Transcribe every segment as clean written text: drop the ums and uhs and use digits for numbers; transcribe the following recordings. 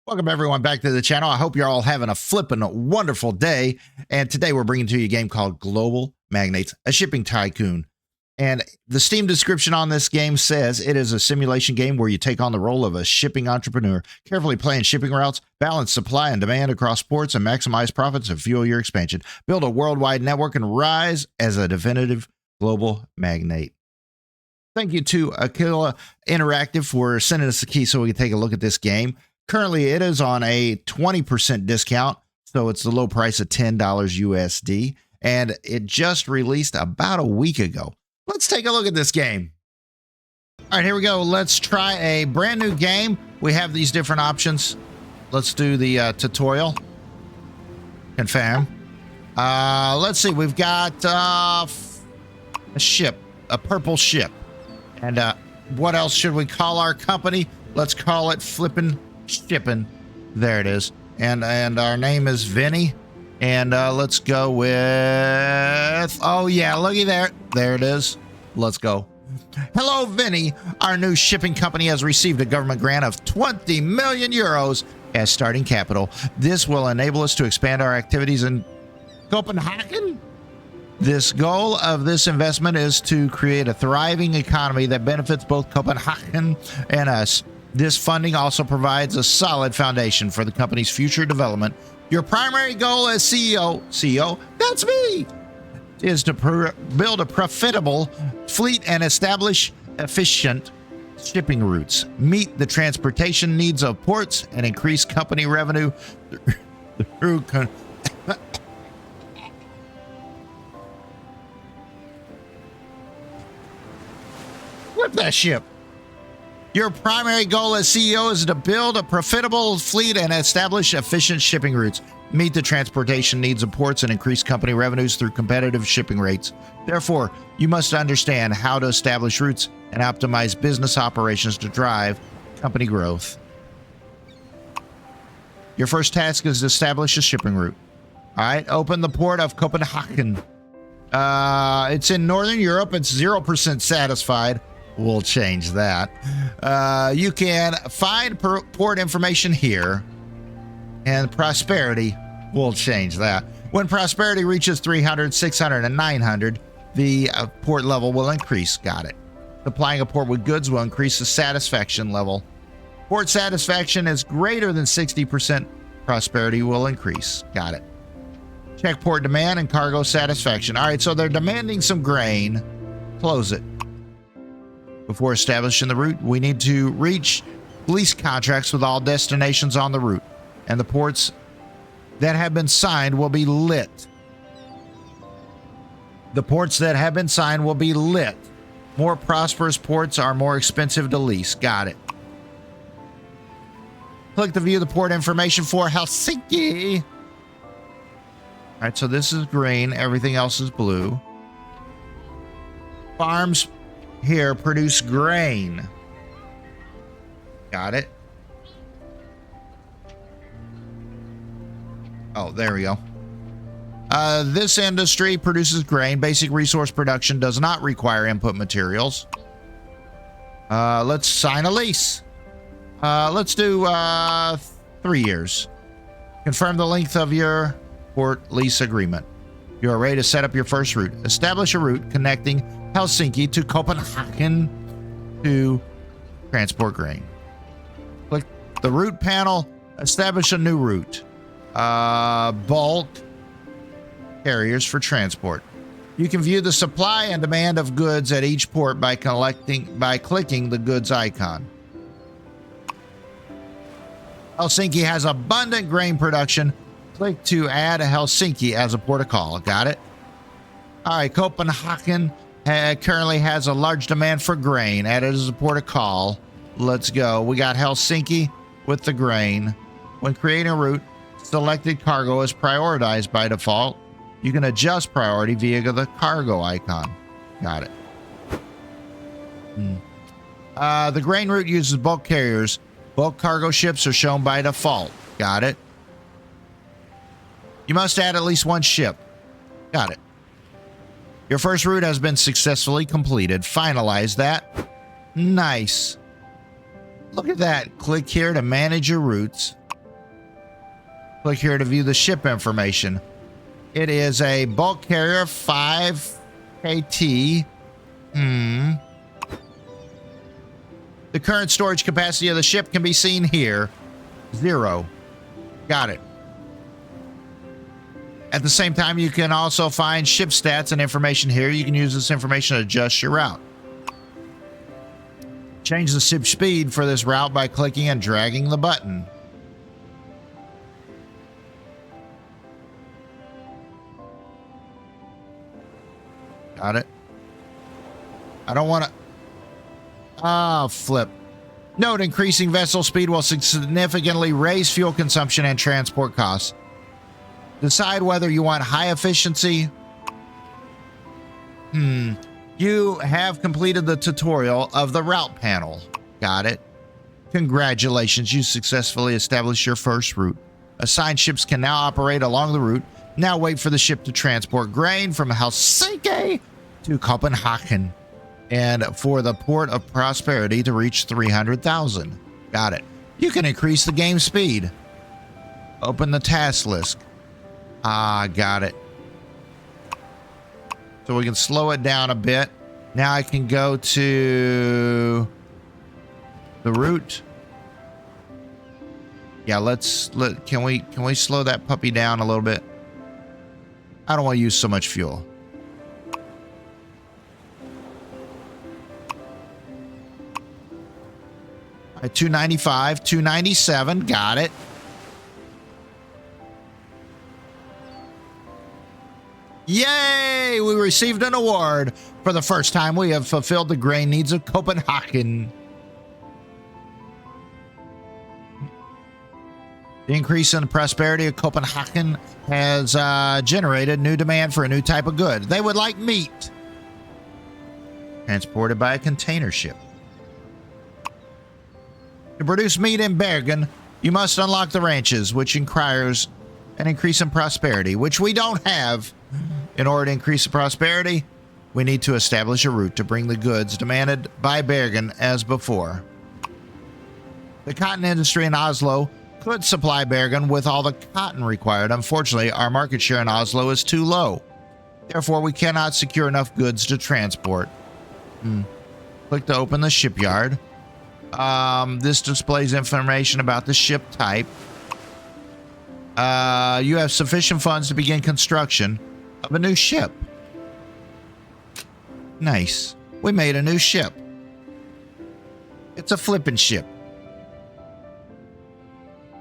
Welcome everyone back to the channel. I hope you're all having a flippin' wonderful day. And today we're bringing to you a game called Global Magnates, a shipping tycoon. And the Steam description on this game says it is a simulation game where you take on the role of a shipping entrepreneur, carefully plan shipping routes, balance supply and demand across ports, and maximize profits and fuel your expansion. Build a worldwide network and rise as a definitive global magnate. Thank you to Aquila Interactive for sending us the key so we can take a look at this game. Currently, it is on a 20% discount, so it's the low price of $10 USD, and it just released about a week ago. Let's take a look at this game. All right, here we go. Let's try a brand new game. We have these different options. Let's do the tutorial. Confirm. Let's see. We've got a ship, a purple ship. And what else should we call our company? Let's call it Flippin Shipping. There it is. And our name is Vinny. And let's go with, oh yeah, looky there. There it is. Let's go. Hello, Vinny. Our new shipping company has received a government grant of 20 million euros as starting capital. This will enable us to expand our activities in Copenhagen. This goal of this investment is to create a thriving economy that benefits both Copenhagen and us. This funding also provides a solid foundation for the company's future development. Your primary goal as CEO, that's me, is to build a profitable fleet and establish efficient shipping routes, meet the transportation needs of ports, and increase company revenue through Flip that ship. Your primary goal as CEO is to build a profitable fleet and establish efficient shipping routes, meet the transportation needs of ports, and increase company revenues through competitive shipping rates. Therefore, you must understand how to establish routes and optimize business operations to drive company growth. Your first task is to establish a shipping route. All right, open the port of Copenhagen. It's in Northern Europe. It's 0% satisfied. We'll change that. You can find port information here. And prosperity, we'll change that. When prosperity reaches 300, 600, and 900, the port level will increase. Got it. Supplying a port with goods will increase the satisfaction level. Port satisfaction is greater than 60%. Prosperity will increase. Got it. Check port demand and cargo satisfaction. All right, so they're demanding some grain. Close it. Before establishing the route, we need to reach lease contracts with all destinations on the route, and the ports that have been signed will be lit. The ports that have been signed will be lit. More prosperous ports are more expensive to lease. Got it. Click to view the port information for Helsinki. All right, so this is green. Everything else is blue. Farms here produce grain. Got it. Oh, there we go. This industry produces grain. Basic resource production does not require input materials. Let's sign a lease. Let's do 3 years. Confirm the length of your port lease agreement. You are ready to set up your first route. Establish a route connecting Helsinki to Copenhagen to transport grain. Click the route panel. Establish a new route. Bulk carriers for transport. You can view the supply and demand of goods at each port by clicking the goods icon. Helsinki has abundant grain production. Click to add Helsinki as a port of call. Got it? All right, Copenhagen currently has a large demand for grain. Added as a port of call. Let's go. We got Helsinki with the grain. When creating a route, selected cargo is prioritized by default. You can adjust priority via the cargo icon. Got it. The grain route uses bulk carriers. Bulk cargo ships are shown by default. Got it. You must add at least one ship. Got it. Your first route has been successfully completed. Finalize that. Nice. Look at that. Click here to manage your routes. Click here to view the ship information. It is a bulk carrier 5 KT. The current storage capacity of the ship can be seen here. 0. Got it. At the same time, you can also find ship stats and information here. You can use this information to adjust your route. Change the ship speed for this route by clicking and dragging the button. Got it. I don't want to... Ah, flip. Note, increasing vessel speed will significantly raise fuel consumption and transport costs. Decide whether you want high efficiency. You have completed the tutorial of the route panel. Got it. Congratulations, you successfully established your first route. Assigned ships can now operate along the route. Now wait for the ship to transport grain from Helsinki to Copenhagen and for the port of Prosperity to reach 300,000. Got it. You can increase the game speed. Open the task list. Got it. So we can slow it down a bit. Now I can go to the route. Yeah, can we slow that puppy down a little bit? I don't want to use so much fuel. All right, 295, 297, got it. Yay! We received an award. For the first time, we have fulfilled the grain needs of Copenhagen. The increase in the prosperity of Copenhagen has generated new demand for a new type of good. They would like meat. Transported by a container ship. To produce meat in Bergen, you must unlock the ranches, which requires an increase in prosperity, which we don't have. In order to increase the prosperity, we need to establish a route to bring the goods demanded by Bergen as before. The cotton industry in Oslo could supply Bergen with all the cotton required. Unfortunately, our market share in Oslo is too low. Therefore, we cannot secure enough goods to transport. Click to open the shipyard. This displays information about the ship type. You have sufficient funds to begin construction of a new ship. Nice. We made a new ship. It's a flippin' ship.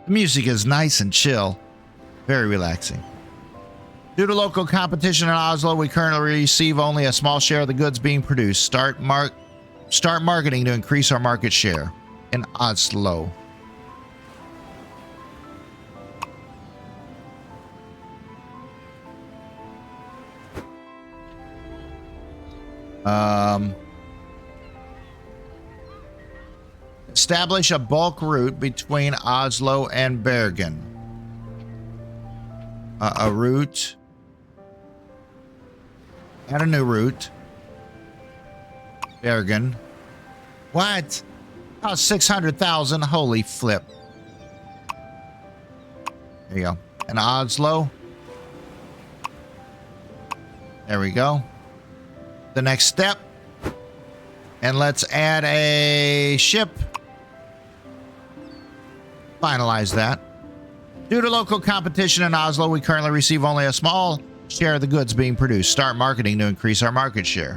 The music is nice and chill. Very relaxing. Due to local competition in Oslo, we currently receive only a small share of the goods being produced. Start marketing to increase our market share in Oslo. Establish a bulk route between Oslo and Bergen. A route. Add a new route. Bergen. What? Oh, 600,000. Holy flip. There you go. And Oslo. There we go. The next step. And let's add a ship. Finalize that. Due to local competition in Oslo, we currently receive only a small share of the goods being produced. Start marketing to increase our market share.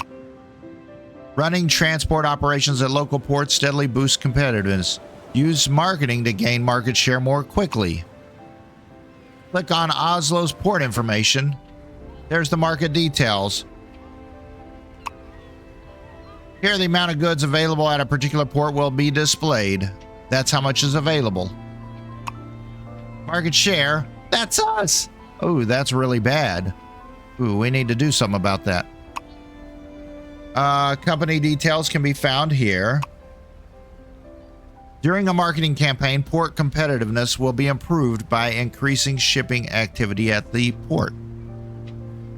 Running transport operations at local ports steadily boosts competitiveness. Use marketing to gain market share more quickly. Click on Oslo's port information. There's the market details. Here, the amount of goods available at a particular port will be displayed. That's how much is available. Market share, that's us. Oh, that's really bad. Ooh, we need to do something about that. Company details can be found here. During a marketing campaign, port competitiveness will be improved by increasing shipping activity at the port.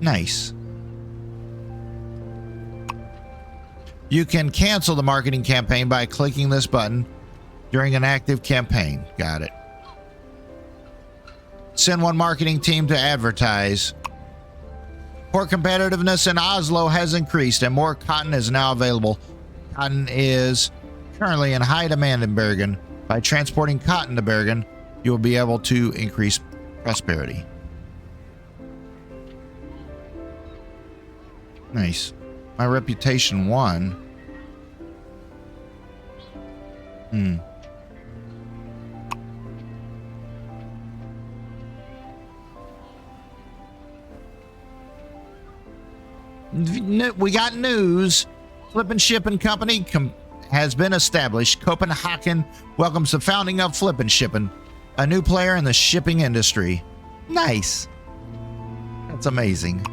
Nice. You can cancel the marketing campaign by clicking this button during an active campaign. Got it. Send one marketing team to advertise. Port competitiveness in Oslo has increased and more cotton is now available. Cotton is currently in high demand in Bergen. By transporting cotton to Bergen, you will be able to increase prosperity. Nice. My reputation 1. We got news. Flippin Shipping Company has been established. Copenhagen welcomes the founding of Flippin Shipping, a new player in the shipping industry. Nice. That's amazing.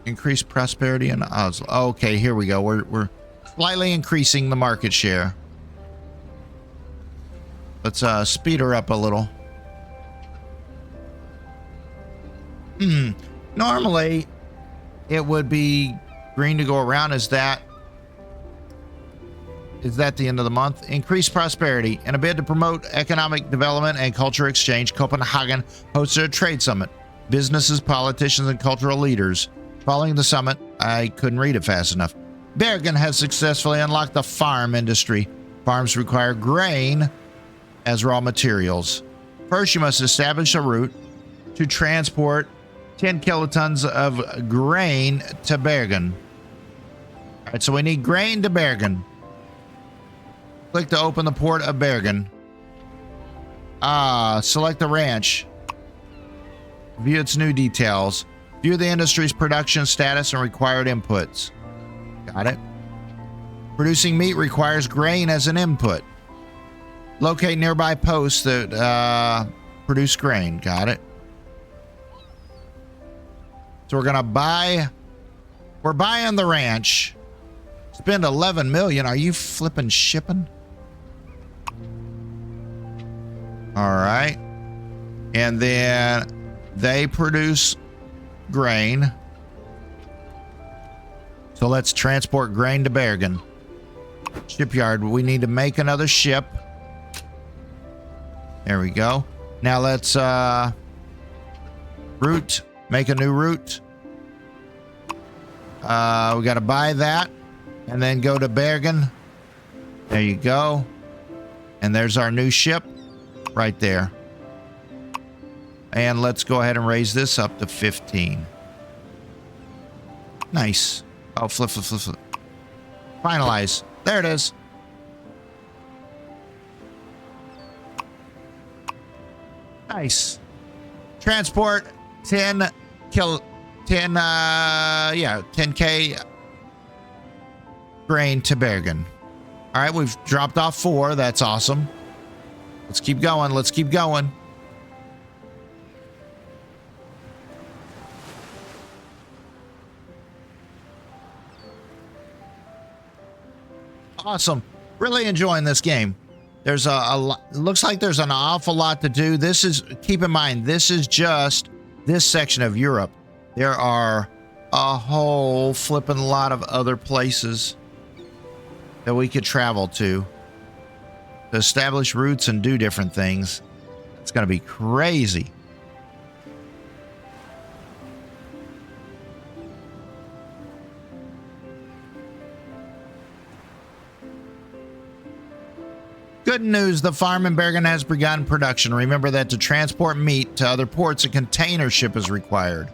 Increase prosperity in Oslo. Okay, here we go. We're slightly increasing the market share. Let's speed her up a little. Normally, it would be green to go around. Is that the end of the month? Increase prosperity. In a bid to promote economic development and culture exchange, Copenhagen hosted a trade summit. Businesses, politicians, and cultural leaders. Following the summit, I couldn't read it fast enough. Bergen has successfully unlocked the farm industry. Farms require grain as raw materials. First, you must establish a route to transport 10 kilotons of grain to Bergen. All right, so we need grain to Bergen. Click to open the port of Bergen. Select the ranch. View its new details. View the industry's production status and required inputs. Got it. Producing meat requires grain as an input. Locate nearby posts that produce grain. Got it. So we're gonna buy. We're buying the ranch. Spend 11 million. Are you flipping shipping? All right. And then they produce grain. So let's transport grain to Bergen. Shipyard. We need to make another ship. There we go. Now let's route. Make a new route. We got to buy that and then go to Bergen. There you go. And there's our new ship right there. And let's go ahead and raise this up to 15. Nice. Oh, flip. Finalize. There it is. Nice. Transport 10K grain to Bergen. All right, we've dropped off 4. That's awesome. Let's keep going. Let's keep going. Awesome. Really enjoying this game. There's a lot, looks like there's an awful lot to do. This is, keep in mind, this is just this section of Europe. There are a whole flipping lot of other places that we could travel to establish routes and do different things. It's going to be crazy. Good news, the farm in Bergen has begun production. Remember that to transport meat to other ports, a container ship is required.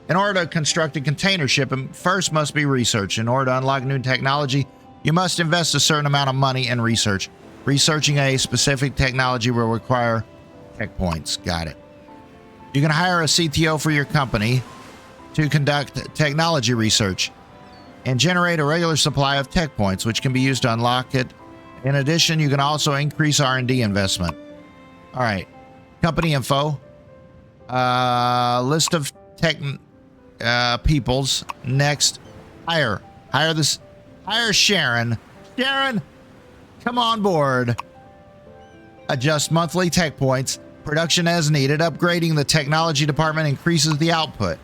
In order to construct a container ship, it first must be researched. In order to unlock new technology, you must invest a certain amount of money in research. Researching a specific technology will require tech points. Got it. You can hire a CTO for your company to conduct technology research and generate a regular supply of tech points, which can be used to unlock it. In addition, you can also increase R&D investment. All right. Company info. List of tech peoples. Next, hire. Hire Sharon. Sharon, come on board. Adjust monthly tech points. Production as needed. Upgrading the technology department increases the output.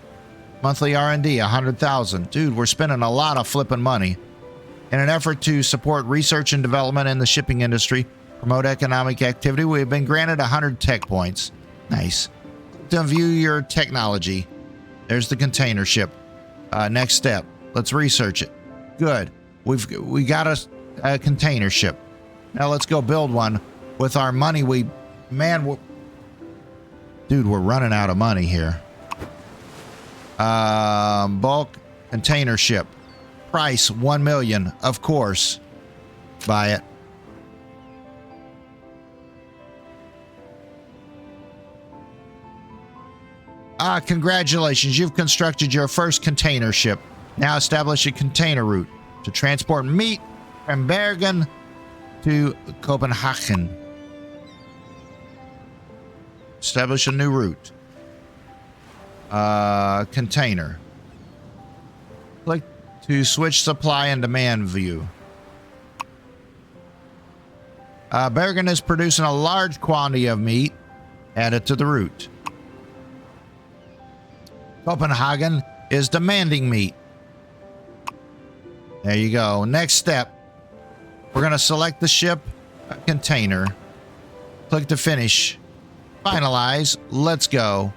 Monthly R&D, 100,000. Dude, we're spending a lot of flipping money. In an effort to support research and development in the shipping industry, promote economic activity, we have been granted 100 tech points. Nice. To view your technology. There's the container ship. Next step. Let's research it. Good. We got a container ship. Now let's go build one with our money. Dude, we're running out of money here. Bulk container ship. Price 1 million, of course. Buy it. Congratulations. You've constructed your first container ship. Now establish a container route to transport meat from Bergen to Copenhagen. Establish a new route. Container. Click to switch supply and demand view. Bergen is producing a large quantity of meat. Add it to the route. Copenhagen is demanding meat. There you go. Next step. We're going to select the ship container. Click to finish. Finalize. Let's go.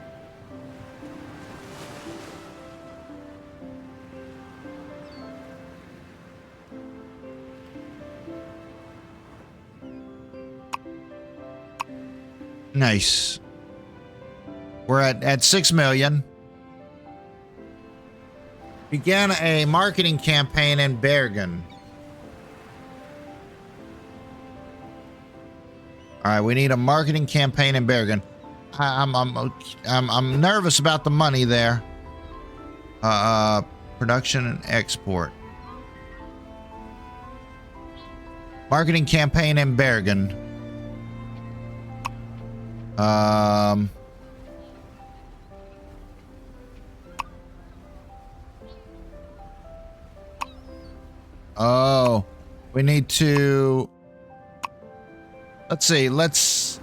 Nice. We're at 6 million. Began a marketing campaign in Bergen. All right, we need a marketing campaign in Bergen. I'm nervous about the money there. Production and export. Marketing campaign in Bergen. Oh, we need to, let's see, oh,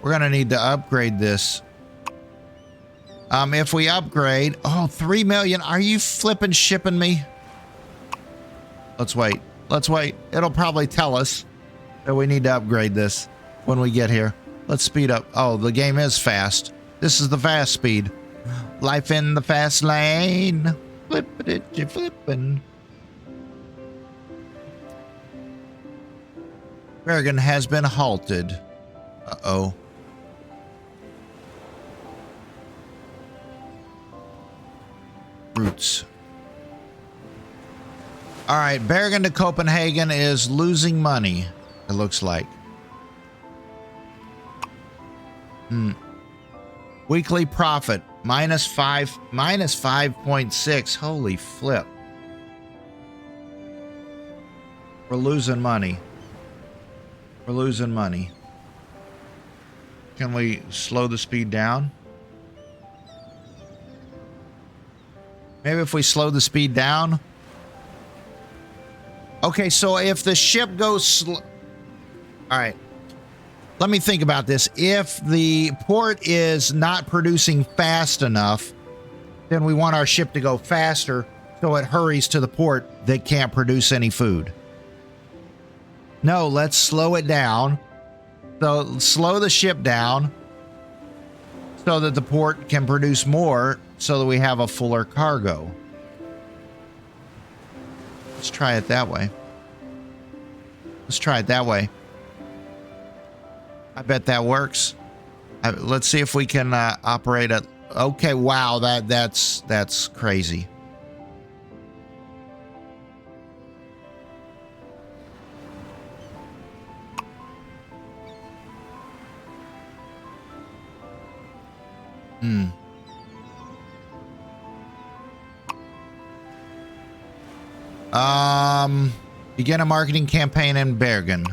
we're going to need to upgrade this. If we upgrade, 3 million, are you flipping shipping me? Let's wait. It'll probably tell us that we need to upgrade this when we get here. Let's speed up. Oh, the game is fast. This is the fast speed. Life in the fast lane. Flippin'. Bergen has been halted. Uh-oh. Routes. All right, Bergen to Copenhagen is losing money, it looks like. Weekly profit, minus 5.6. Holy flip. We're losing money. Can we slow the speed down? Maybe if we slow the speed down. Okay, so if the ship goes slow. All right. Let me think about this. If the port is not producing fast enough, then we want our ship to go faster so it hurries to the port that can't produce any food. No, let's slow it down. So slow the ship down so that the port can produce more so that we have a fuller cargo. Let's try it that way. I bet that works. Let's see if we can operate it. Okay, wow, that's crazy. Begin a marketing campaign in Bergen.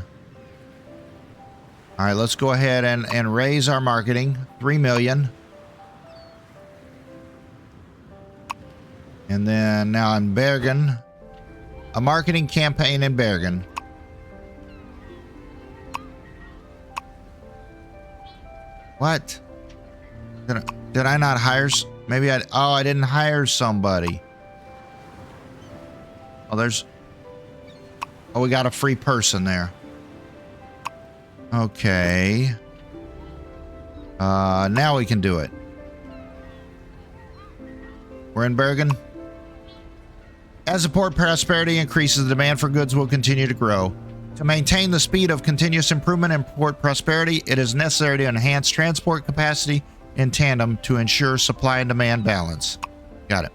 All right, let's go ahead and raise our marketing. 3 million. And then now in Bergen, a marketing campaign in Bergen. What? Did I not hire? Maybe I didn't hire somebody. Oh, oh, we got a free person there. Okay. Now we can do it. We're in Bergen. As the port prosperity increases, the demand for goods will continue to grow. To maintain the speed of continuous improvement in port prosperity, it is necessary to enhance transport capacity in tandem to ensure supply and demand balance. Got it.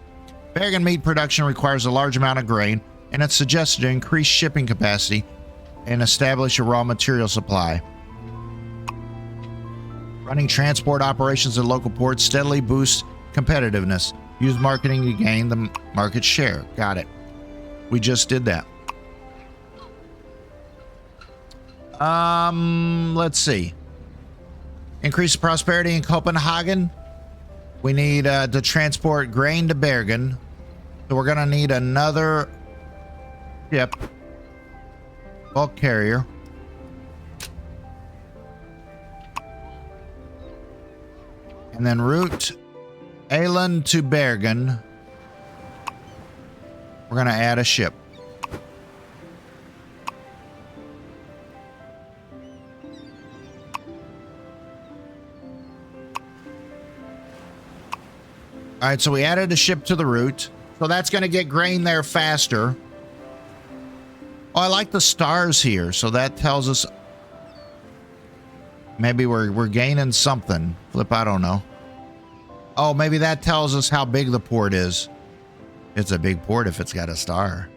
Bergen meat production requires a large amount of grain, and it's suggested to increase shipping capacity and establish a raw material supply. Running transport operations at local ports steadily boosts competitiveness. Use marketing to gain the market share. Got it. We just did that. Let's see. Increase prosperity in Copenhagen. We need to transport grain to Bergen. So we're going to need another ship. Bulk carrier. And then route Aland to Bergen. We're going to add a ship. All right, so we added a ship to the route. So that's going to get grain there faster. Oh, I like the stars here. So that tells us maybe we're gaining something. Flip, I don't know. Oh, maybe that tells us how big the port is. It's a big port if it's got a star.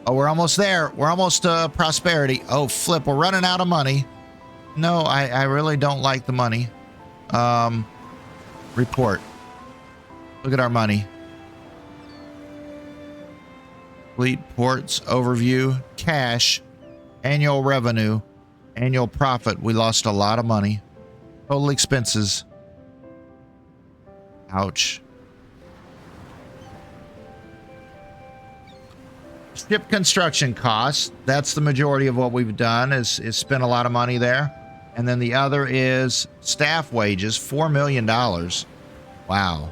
Oh, we're almost there. We're almost to prosperity. Oh, flip, we're running out of money. No, I really don't like the money. Report. Look at our money. Fleet, ports, overview, cash, annual revenue, annual profit. We lost a lot of money. Total expenses. Ouch. Ship construction costs. That's the majority of what we've done is spend a lot of money there. And then the other is staff wages, $4 million. Wow.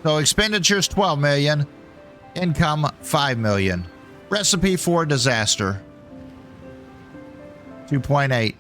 So expenditures, $12 million. Income, $5 million. Recipe for disaster, 2.8.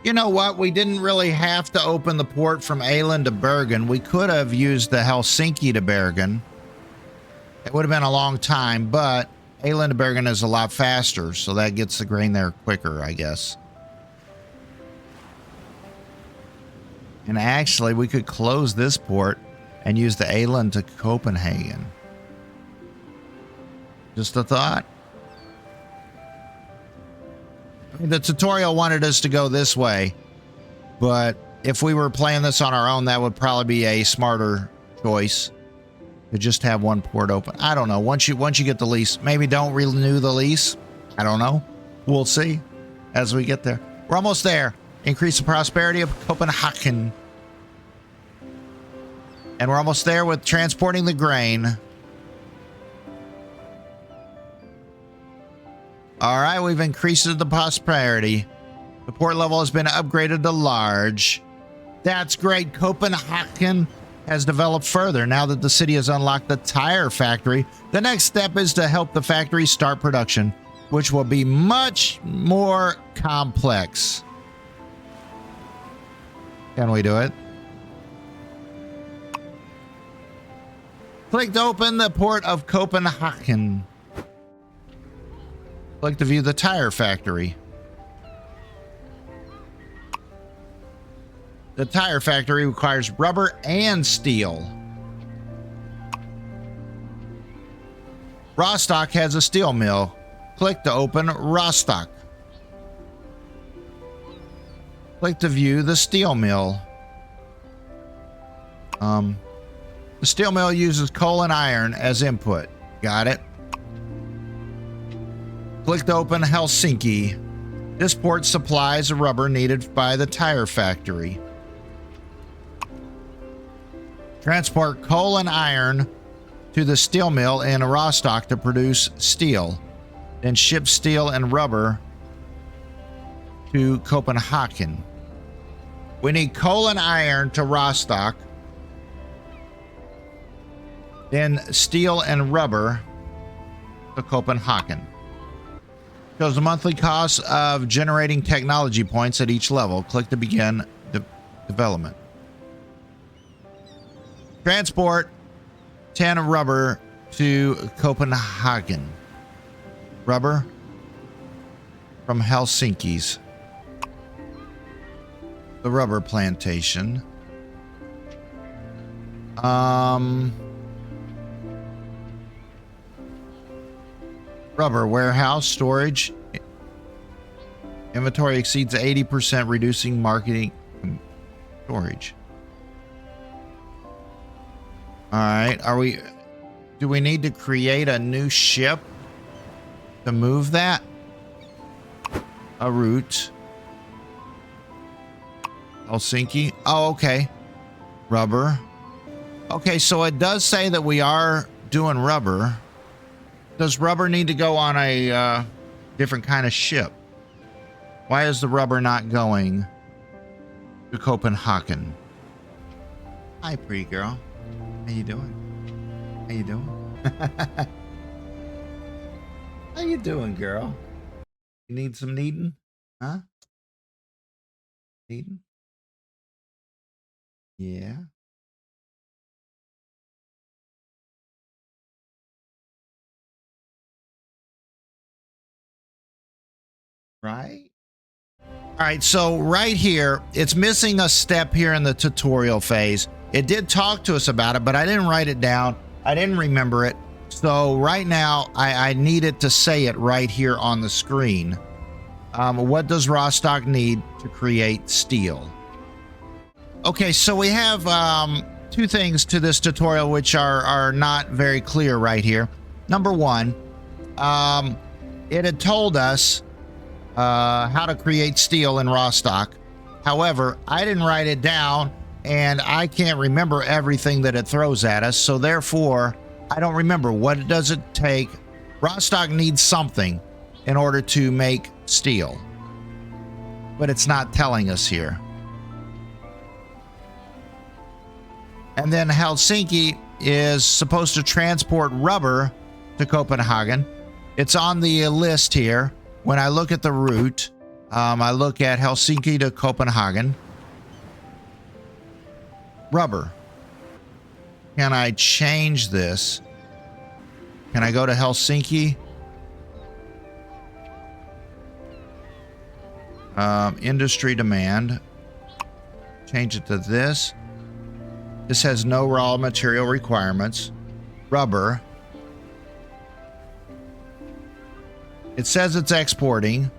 You know what? We didn't really have to open the port from Aland to Bergen. We could have used the Helsinki to Bergen. It would have been a long time, but Aland to Bergen is a lot faster, so that gets the grain there quicker, I guess. And actually, we could close this port and use the Aland to Copenhagen. Just a thought. The tutorial wanted us to go this way, but if we were playing this on our own, that would probably be a smarter choice to just have one port open. I don't know. Once you get the lease, maybe don't renew the lease. I don't know. We'll see as we get there. We're almost there. Increase the prosperity of Copenhagen. And we're almost there with transporting the grain. All right, we've increased the prosperity. The port level has been upgraded to large. That's great. Copenhagen has developed further now that the city has unlocked the tire factory. The next step is to help the factory start production, which will be much more complex. Can we do it? Click to open the port of Copenhagen. Click to view the tire factory. The tire factory requires rubber and steel. Rostock has a steel mill. Click to open Rostock. Click to view the steel mill. The steel mill uses coal and iron as input. Got it. Click to open Helsinki. This port supplies the rubber needed by the tire factory. Transport coal and iron to the steel mill in Rostock to produce steel. Then ship steel and rubber to Copenhagen. We need coal and iron to Rostock. Then steel and rubber to Copenhagen. Shows the monthly cost of generating technology points at each level. Click to begin development. Transport 10 rubber to Copenhagen. Rubber from Helsinki's. The rubber plantation. Rubber warehouse storage. Inventory exceeds 80%, reducing marketing storage. All right, do we need to create a new ship to move that? A route. Helsinki. Oh, okay. Rubber. Okay, so it does say that we are doing rubber. Does rubber need to go on a different kind of ship? Why is the rubber not going to Copenhagen? Hi, pretty girl. How you doing? How you doing? How you doing, girl? You need some kneading? Huh? Kneading? Yeah. Right? All right, so right here, it's missing a step here in the tutorial phase. It did talk to us about it, but I didn't write it down. I didn't remember it. So right now, I needed to say it right here on the screen. What does Rostock need to create steel? Okay, so we have two things to this tutorial which are not very clear right here. Number one, it had told us how to create steel in Rostock. However, I didn't write it down, and I can't remember everything that it throws at us, so therefore, I don't remember. What does it take? Rostock needs something in order to make steel, but it's not telling us here. And then Helsinki is supposed to transport rubber to Copenhagen. It's on the list here. When I look at the route, I look at Helsinki to Copenhagen. Rubber. Can I change this? Can I go to Helsinki? Industry demand. Change it to this. This has no raw material requirements. Rubber. It says it's exporting,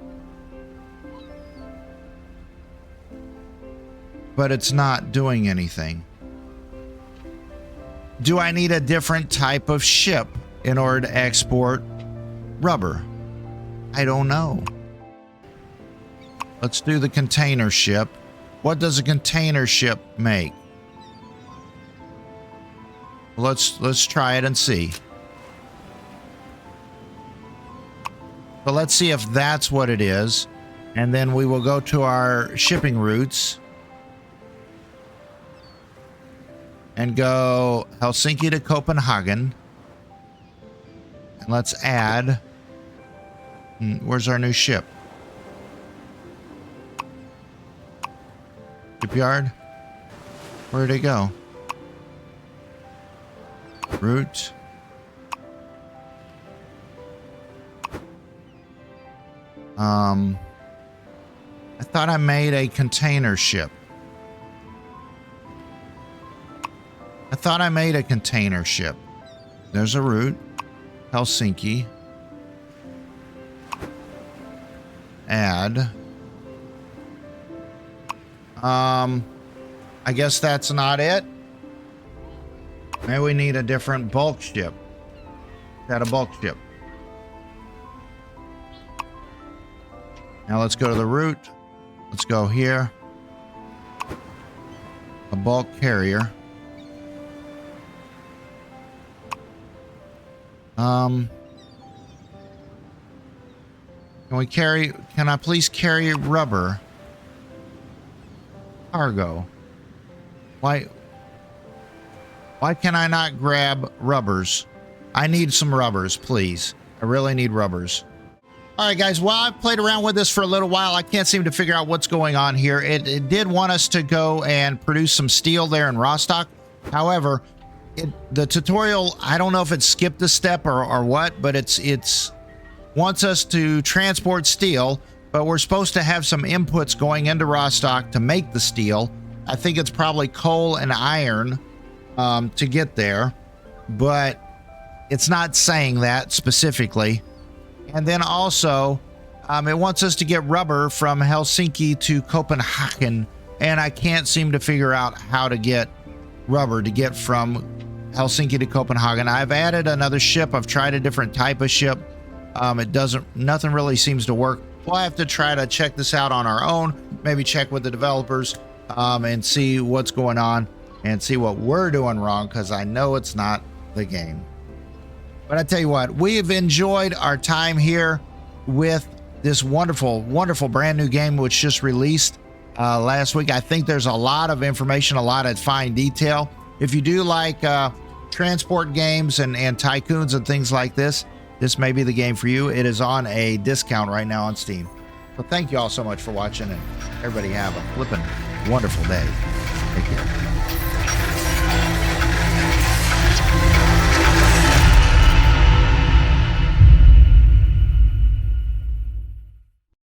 but it's not doing anything. Do I need a different type of ship in order to export rubber? I don't know. Let's do the container ship. What does a container ship make? Let's try it and see. But let's see if that's what it is. And then we will go to our shipping routes and go Helsinki to Copenhagen. And let's add. Where's our new ship? Shipyard? Where'd it go? Route. I thought I made a container ship. I thought I made a container ship. There's a route. Helsinki. Add. I guess that's not it. Maybe we need a different bulk ship. Is that a bulk ship? Now let's go to the route. Let's go here. A bulk carrier. Can I please carry rubber? Cargo. Why can I not grab rubbers? I need some rubbers, please. I really need rubbers. All right, guys. Well, I've played around with this for a little while. I can't seem to figure out what's going on here. It did want us to go and produce some steel there in Rostock. However, the tutorial, I don't know if it skipped a step or what, but it's wants us to transport steel, but we're supposed to have some inputs going into Rostock to make the steel. I think it's probably coal and iron to get there, but it's not saying that specifically. And then also, it wants us to get rubber from Helsinki to Copenhagen, and I can't seem to figure out how to get rubber to get from Helsinki to Copenhagen. I've added another ship. I've tried a different type of ship. Nothing really seems to work. We'll have to try to check this out on our own, maybe check with the developers and see what's going on and see what we're doing wrong, because I know it's not the game. But I tell you what, we've enjoyed our time here with this wonderful, wonderful brand new game which just released last week. I think there's a lot of information, a lot of fine detail. If you do like transport games and tycoons and things like this, this may be the game for you. It is on a discount right now on Steam. So thank you all so much for watching, and everybody have a flippin' wonderful day. Take care.